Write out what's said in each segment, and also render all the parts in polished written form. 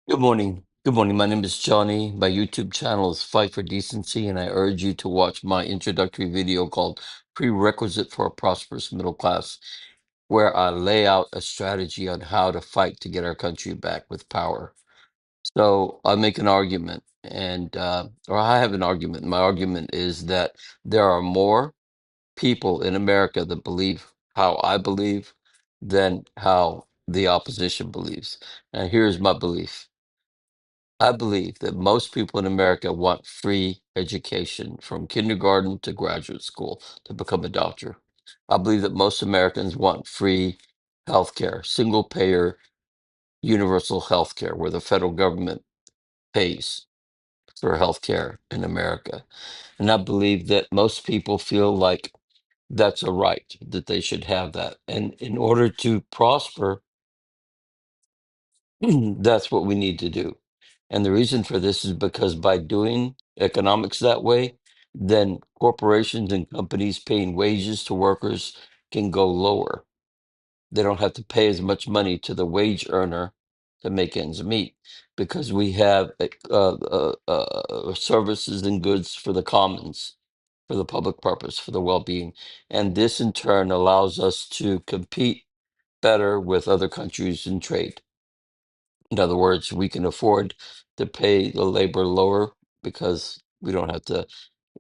Good morning. Good morning. My name is Johnny. My YouTube channel is Fight for Decency, and I urge you to watch my introductory video called Prerequisite for a Prosperous Middle Class, where I lay out a strategy on how to fight to get our country back with power. So I make an argument, or I have an argument. My argument is that there are more people in America that believe how I believe than how the opposition believes. And here's my belief. I believe that most people in America want free education from kindergarten to graduate school to become a doctor. I believe that most Americans want free healthcare, single payer, universal healthcare, where the federal government pays for healthcare in America. And I believe that most people feel like that's a right, that they should have that. And in order to prosper, that's what we need to do. And the reason for this is because by doing economics that way, then corporations and companies paying wages to workers can go lower. They don't have to pay as much money to the wage earner to make ends meet because we have services and goods for the commons, for the public purpose, for the well being. And this in turn allows us to compete better with other countries in trade. In other words, we can afford to pay the labor lower because we don't have to,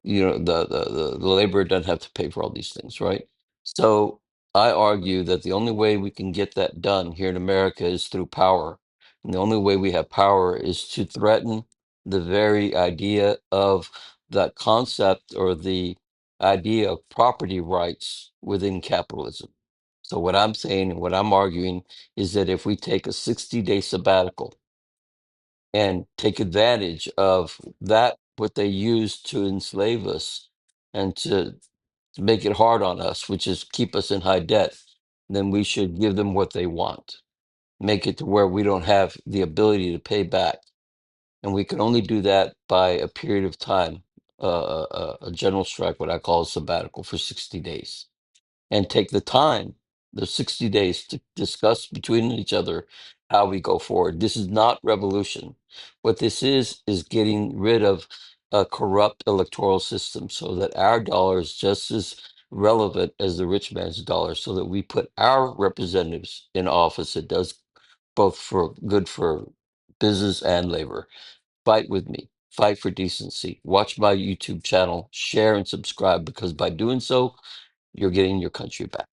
the laborer doesn't have to pay for all these things, right? So I argue that the only way we can get that done here in America is through power. And the only way we have power is to threaten the very idea of that concept or the idea of property rights within capitalism. So what I'm saying and what I'm arguing is that if we take a 60-day sabbatical and take advantage of that, what they use to enslave us and to make it hard on us, which is keep us in high debt, then we should give them what they want. Make it to where we don't have the ability to pay back. And we can only do that by a period of time, a general strike, what I call a sabbatical for 60 days and take the time, the 60 days, to discuss between each other how we go forward. This is not revolution. What this is getting rid of a corrupt electoral system so that our dollar is just as relevant as the rich man's dollar, so that we put our representatives in office. It does both for good for business and labor. Fight with me. Fight for decency. Watch my YouTube channel, share and subscribe, because by doing so, you're getting your country back.